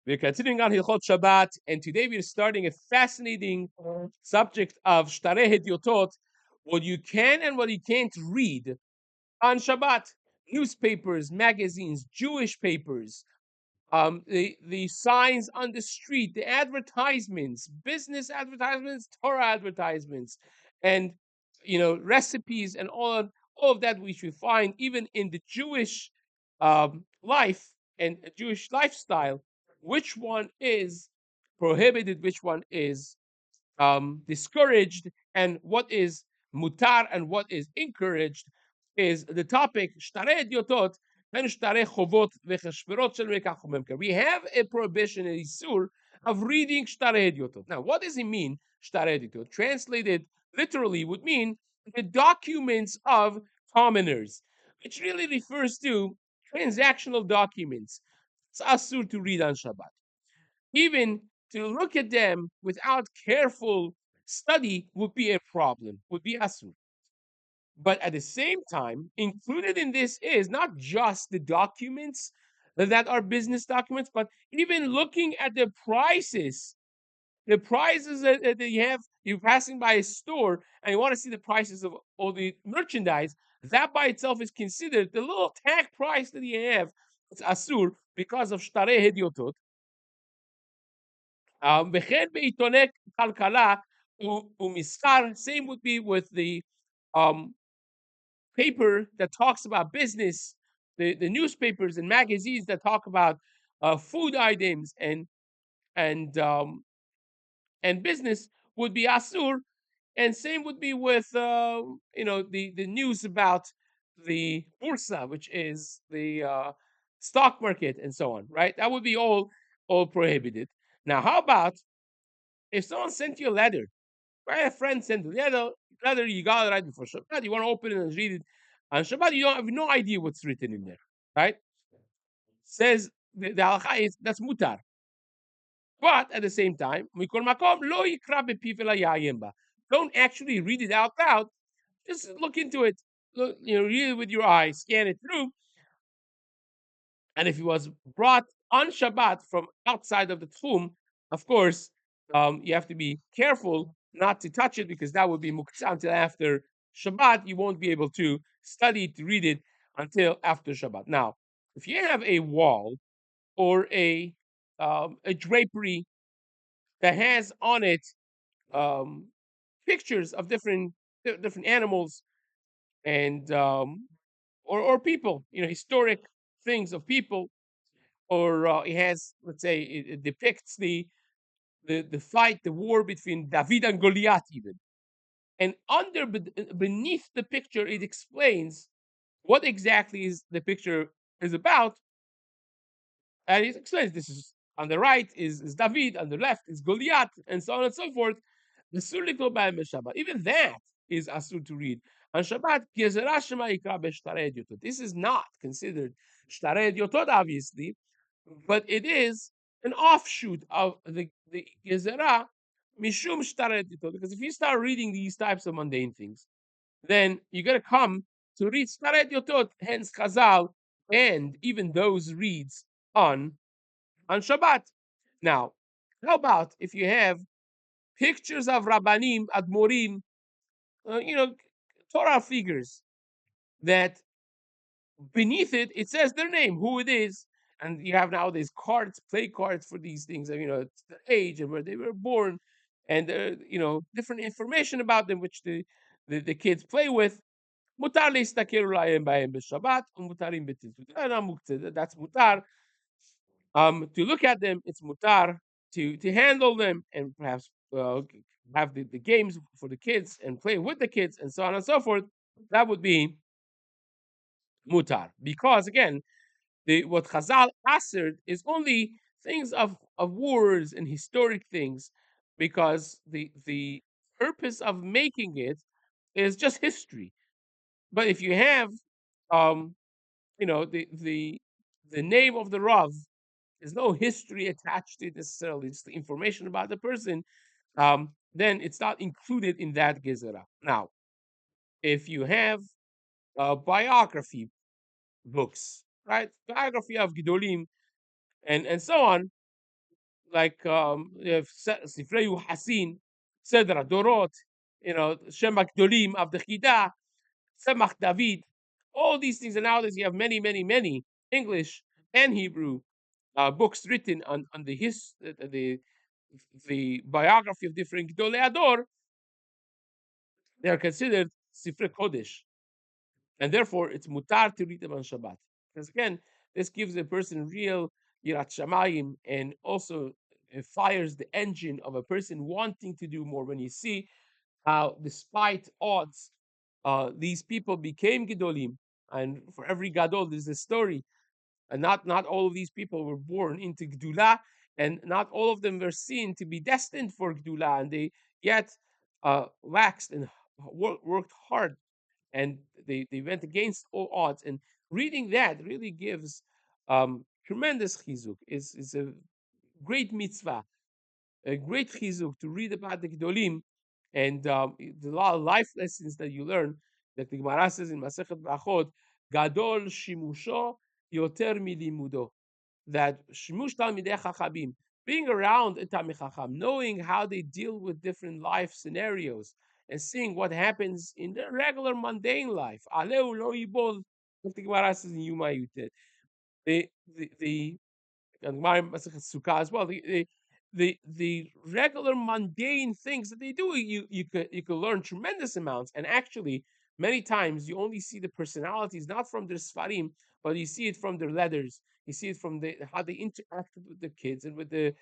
We're continuing on Hilchot Shabbat, and today we're starting a fascinating subject of Shtarei Hedyotot, what you can and what you can't read on Shabbat. Newspapers, magazines, Jewish papers, the signs on the street, the advertisements, business advertisements, Torah advertisements, and recipes and all of that which we find even in the Jewish life and Jewish lifestyle. Which one is prohibited? Which one is discouraged? And what is mutar and what is encouraged? Is the topic shtarei diotot and shtarei chovot v'cheshverot shel mekach umemker. We have a prohibition, a isur of reading shtarei diotot. Now, what does it mean? Shtarei diotot, translated literally, would mean the documents of commoners, which really refers to transactional documents. It's asur to read on Shabbat. Even to look at them without careful study would be a problem, would be asur. But at the same time, included in this is not just the documents that are business documents, but even looking at the prices that you have. You're passing by a store and you want to see the prices of all the merchandise. That by itself is considered the little tag price that you have. It's asur because of shtarei hediotot. וכן בעיתוני כלכלה ומסחר, same would be with the um, paper that talks about business, the newspapers and magazines that talk about food items and um, and business would be asur, and same would be with the news about the bursa, which is the stock market and so on, right? That would be all prohibited. Now, how about if someone sent you a letter, right? A friend sent a letter, you got it right before Shabbat, you want to open it and read it on Shabbat, you don't have no idea what's written in there, right? Says the halacha is that's mutar. But at the same time, don't actually read it out loud. Just look into it. Look, read it with your eyes, scan it through. And if it was brought on Shabbat from outside of the tchum, of course, you have to be careful not to touch it because that would be muktzah until after Shabbat. You won't be able to study to read it until after Shabbat. Now, if you have a wall or a drapery that has on it pictures of different animals and or people, historic things of people, or it has, let's say, it depicts the fight, the war between David and Goliath, even. And beneath the picture, it explains what exactly is the picture is about, and it explains this is on the right is David, on the left is Goliath, and so on and so forth. The Surah by Shabbat, even that is asur to read on Shabbat. This is not considered shtarei yotot, obviously, but it is an offshoot of the gezerah mishum shtarei yotot. Because if you start reading these types of mundane things, then you're going to come to read shtarei yotot. Hence, Chazal and even those reads on Shabbat. Now, how about if you have pictures of Rabbanim, Admorim, Torah figures that beneath it says their name, who it is, and you have nowadays cards, play cards for these things, it's their age and where they were born, and different information about them, which the kids play with. Mutar leistakir ulayim b'ayim b'Shabbat, umutarim b'tizvut. That's mutar. To look at them, it's mutar. To handle them and perhaps have the games for the kids and play with the kids and so on and so forth, that would be mutar. Because again, what Chazal answered is only things of wars and historic things, because the purpose of making it is just history. But if you have the name of the Rav, there's no history attached to it necessarily, just the information about the person, then it's not included in that gezerah. Now, if you have biography books, right, biography of Gedolim and so on, like you have Sifrei Hasin, Sedra Dorot, Shemak Dolim of the Chida, Semach David, all these things. And nowadays you have many, many, many English and Hebrew books written on the biography of different Gdolei Ador. They are considered Sifrei Kodesh, and therefore it's mutar to read them on Shabbat. Because again, this gives a person real yirat shamayim, and also it fires the engine of a person wanting to do more. When you see how, despite odds, these people became gedolim, and for every gadol there's a story, and not all of these people were born into Gdula, and not all of them were seen to be destined for Gdula, and they yet waxed and worked hard, and they went against all odds. And reading that really gives tremendous chizuk. Is a great mitzvah, a great chizuk to read about the Gdolim, and a lot of life lessons that you learn. That the Gemara says in Masechet Brachot, Gadol shimusho yoter milimudo. That shimush talmidei chachamim, being around a talmid chacham, knowing how they deal with different life scenarios, and seeing what happens in the regular mundane life. Aleu lo yibol, like the Gemara says in Yuma Yutet. The and Sukkah as well. The regular mundane things that they do, you could learn tremendous amounts. And actually, many times you only see the personalities not from their svarim, but you see it from their letters. You see it from how they interacted with the kids and with the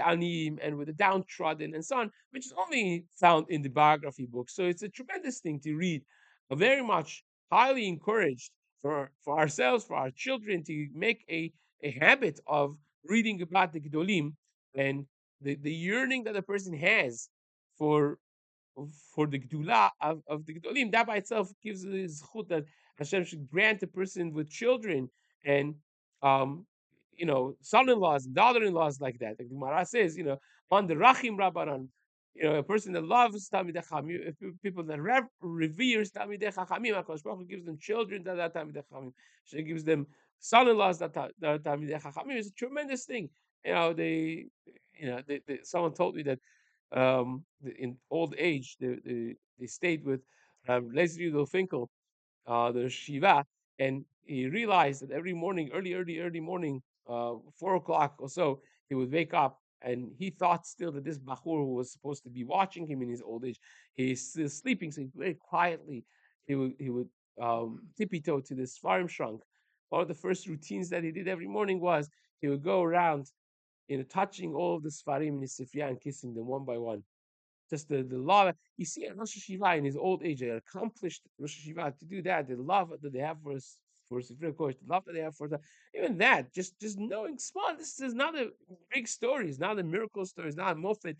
anim and with the downtrodden and so on, which is only found in the biography books. So it's a tremendous thing to read. Very much highly encouraged for ourselves, for our children, to make a habit of reading about the Gedolim, and the yearning that a person has for for the Gdula of the Gedolim. That by itself gives a zchut that Hashem should grant a person with children and um son-in-laws and daughter-in-laws like that. Like the Gemara says, on the Rachim Rabbanan, a person that loves Talmidei Chachamim, people that reveres Talmidei Chachamim, HaKadosh Baruch Hu gives them children that are Talmidei Chachamim. She gives them son-in-laws that are Talmidei Chachamim. It's a tremendous thing. Someone told me that in old age they stayed with Leslie Finkel, the Shiva, and he realized that every morning, early morning, 4 o'clock or so, he would wake up, and he thought still that this Bachur who was supposed to be watching him in his old age, he's still sleeping, so very quietly he would tippy toe to this farm shrunk. One of the first routines that he did every morning was he would go around, touching all of the Sfarim in his Sifriya and kissing them one by one. Just the love. You see, Rosh Hashiva in his old age, an accomplished Rosh Hashiva, to do that, the love that they have for Sifrei Kodesh, the love that they have for even that, just knowing small. This is not a big story. It's not a miracle story. It's not a mofet,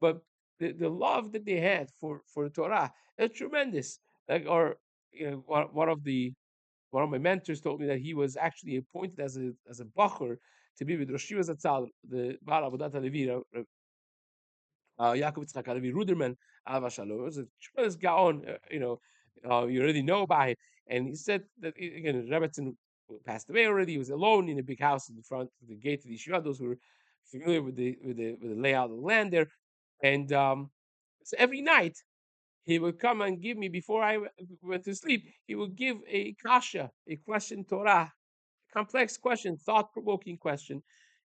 but the love that they had for the Torah is tremendous. Like, or one of my mentors told me that he was actually appointed as a bacher to be with Rosh Hashiva Zatzal, the Baal Avodat HaLevi, Yaakov Yitzchak Halevi Ruderman, Alav Shalom. It was a tremendous gaon. You already know about it. And he said that again, Rebbetzin passed away already. He was alone in a big house in the front of the gate of the yeshiva. Those who were familiar with the layout of the land there, and so every night he would come and give me, before I went to sleep, he would give a kasha, a question Torah, complex question, thought provoking question.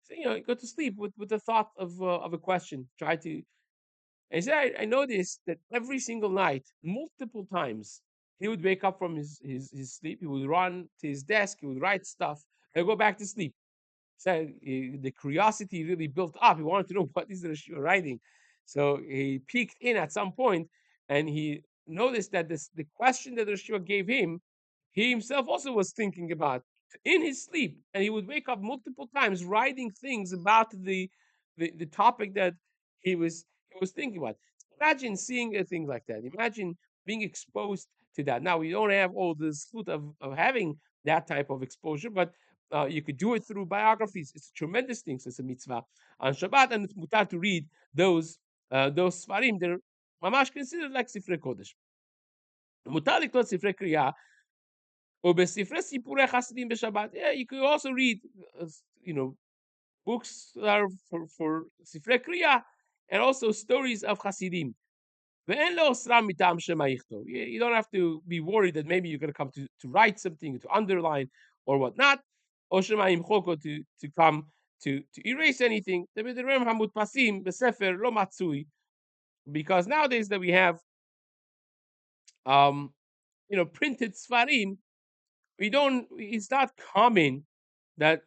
So, go to sleep with the thought of a question. Try to. And he said, I noticed that every single night, multiple times, he would wake up from his sleep. He would run to his desk. He would write stuff and go back to sleep. So the curiosity really built up. He wanted to know what is the Rosh writing. So he peeked in at some point, and he noticed that the question that the Rosh gave him, he himself also was thinking about in his sleep. And he would wake up multiple times writing things about the topic that he was thinking about. Imagine seeing a thing like that. Imagine being exposed to that. Now we don't have all this fruit of having that type of exposure, but you could do it through biographies. It's a tremendous thing. So it's a mitzvah on Shabbat, and it's mutar to read those svarim. They're mamash considered like sifrei kodesh. Mutar liktot sifrei kriya, or besifrei sipurei chasidim b'Shabbat. Yeah, you could also read, books that are for Sifrei Kriya, and also stories of Hasidim. You don't have to be worried that maybe you're going to come to write something, to underline, or whatnot. Or to come to erase anything. Because nowadays that we have um, printed svarim, we don't. It's not common that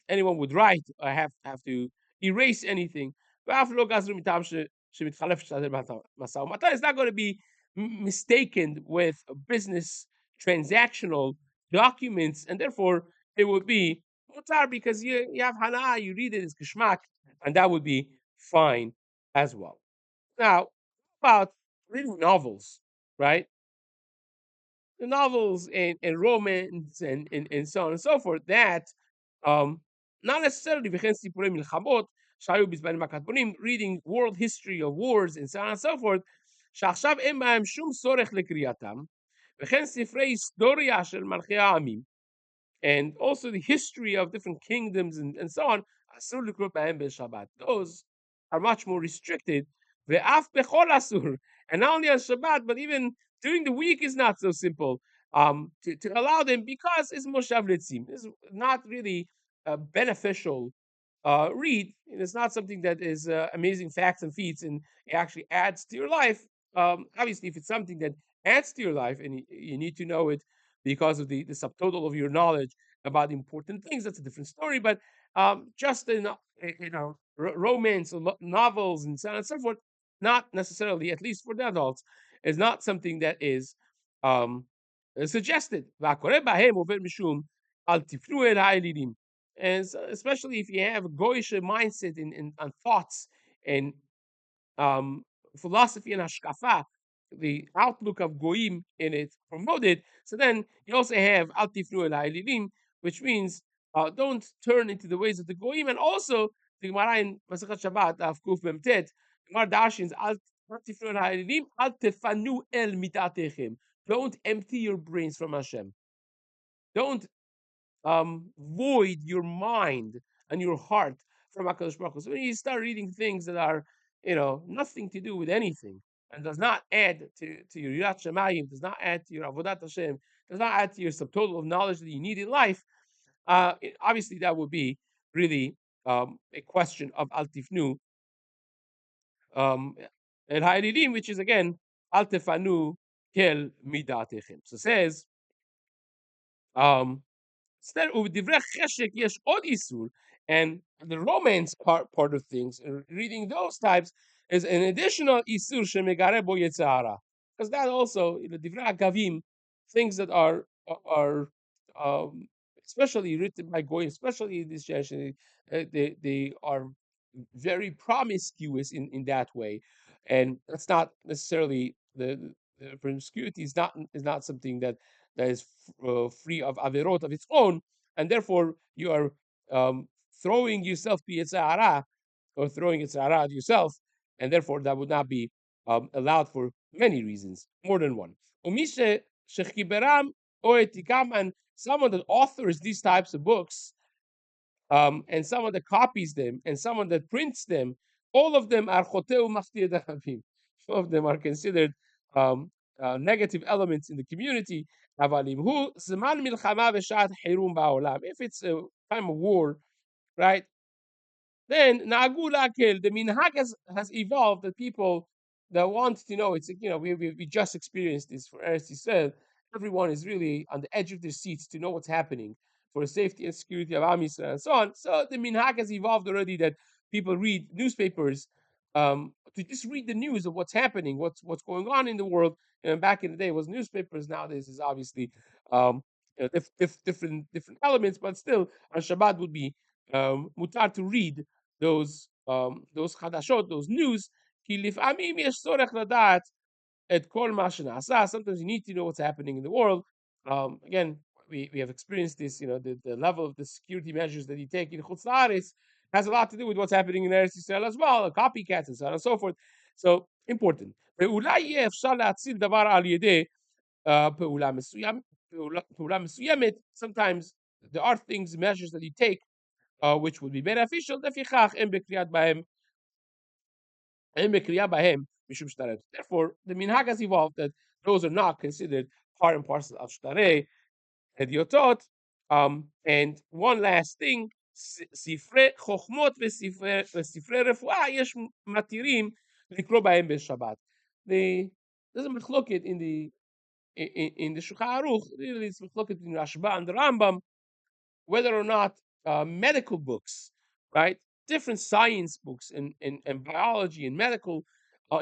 anyone would write or have to erase anything. It's not going to be mistaken with business transactional documents, and therefore it would be mutar because you have hana, you read it as geschmack, and that would be fine as well. Now, about reading novels, right? The novels and romance and so on and so forth, that um, not necessarily reading world history of wars and so on and so forth, שעכשיו אין בהם שום צורך לקריאתם, וכן ספרי היסטוריה של מלכי העמים, and also the history of different kingdoms and so on, אסור לקרוא בהם בשבת. Those are much more restricted. ואף בכל אסור, and not only on Shabbat, but even during the week is not so simple to allow them because it's moshav letzim. It's not really beneficial read. It's not something that is amazing facts and feats and it actually adds to your life. Obviously, if it's something that adds to your life and you need to know it because of the subtotal of your knowledge about important things, that's a different story. But just in romance or novels and so on and so forth, not necessarily, at least for the adults, is not something that is suggested. And so, especially if you have a goyish mindset and thoughts and um, philosophy and hashkafa, the outlook of goyim in it promoted. So then you also have al tifnu el ha'elilim, which means don't turn into the ways of the goyim. And also the Gemara in Masechet Shabbat of Kuf Memtet, Gemara darshins al tifnu el ha'elilim, al tefanu el mitatechem. Don't empty your brains from Hashem. Don't void your mind and your heart from HaKadosh Baruch Hu. So when you start reading things that are, nothing to do with anything and does not add to your Yirat Shemayim, does not add to your Avodat Hashem, does not add to your subtotal of knowledge that you need in life, obviously that would be really a question of Al Tifnu El Ha'elidim, which is again Al Tefanu Kel Midatechem. So it says, and the romance part of things, reading those types is an additional isur shemegare bo yetzara, because that also divrei agavim, things that are um, especially written by goyim, especially in this generation, they are very promiscuous in that way, and that's not necessarily the promiscuity is not something that is free of averot of its own, and therefore you are throwing yourself to Yitzhara or throwing Yitzhara at yourself, and therefore that would not be allowed for many reasons, more than one. Umishe shechiberam oetikam, and someone that authors these types of books, and someone that copies them, and someone that prints them, all of them are choteu machtir da'avim. All of them are considered negative elements in the community. If it's a time of war, right? Then Nagulakel, the minhag has evolved that people that want to know. It's we just experienced this for Eretz Yisrael. Everyone is really on the edge of their seats to know what's happening for the safety and security of Am Yisrael and so on. So the minhag has evolved already that people read newspapers to just read the news of what's happening, what's going on in the world. And back in the day, it was newspapers. Nowadays is obviously different elements, but still on Shabbat would be mutar to read those chadashot, those news. כי לפעמים יש צורך לדעת את כל מה שנעשה. Sometimes you need to know what's happening in the world. Again, we have experienced this. The level of the security measures that you take in Chutz La'aretz has a lot to do with what's happening in Eretz Yisrael as well, copycats and so on and so forth. So important. ואולי יהיה אפשר להציל דבר על ידי פעולה מסוימת. Sometimes there are things, measures that you take which would be beneficial. Therefore, the minhag has evolved that those are not considered part and parcel of shtarei hediotot. And one last thing, sifrei chochmot וספרי רפואה יש מתירים לקרוא בהם בשבת. There's a machloket in the Shulchan Aruch. Really, it's machloket in Rashba and the Rambam whether or not medical books, right, different science books and biology and medical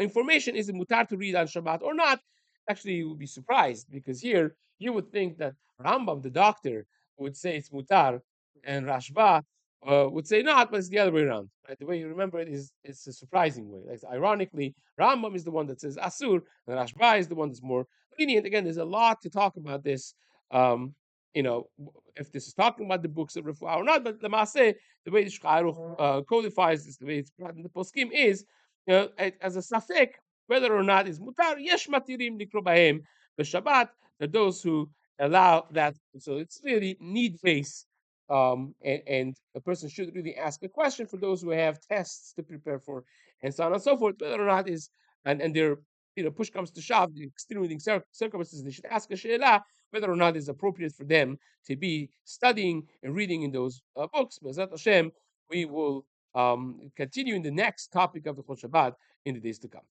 information is it mutar to read on Shabbat or not. Actually, you would be surprised because here you would think that Rambam, the doctor, would say it's mutar, and Rashba would say not, but it's the other way around. Right? The way you remember it is it's a surprising way. Like, ironically, Rambam is the one that says asur, and Rashba is the one that's more lenient. Again, there's a lot to talk about this. Um, you know, if this is talking about the books of Refuah or not, but the Maaseh, the way the Shulchan Aruch codifies this, the way it's brought in the poskim is, as a safek, whether or not it's mutar, yesh matirim likro bahem, the Shabbat, that those who allow that. So it's really need-based, and a person should really ask a question for those who have tests to prepare for, and so on and so forth, whether or not is, and they're, push comes to shove, the extenuating circumstances, they should ask a she'elah, whether or not it's appropriate for them to be studying and reading in those books. B'ezrat Hashem, we will continue in the next topic of the Chol Shabbat in the days to come.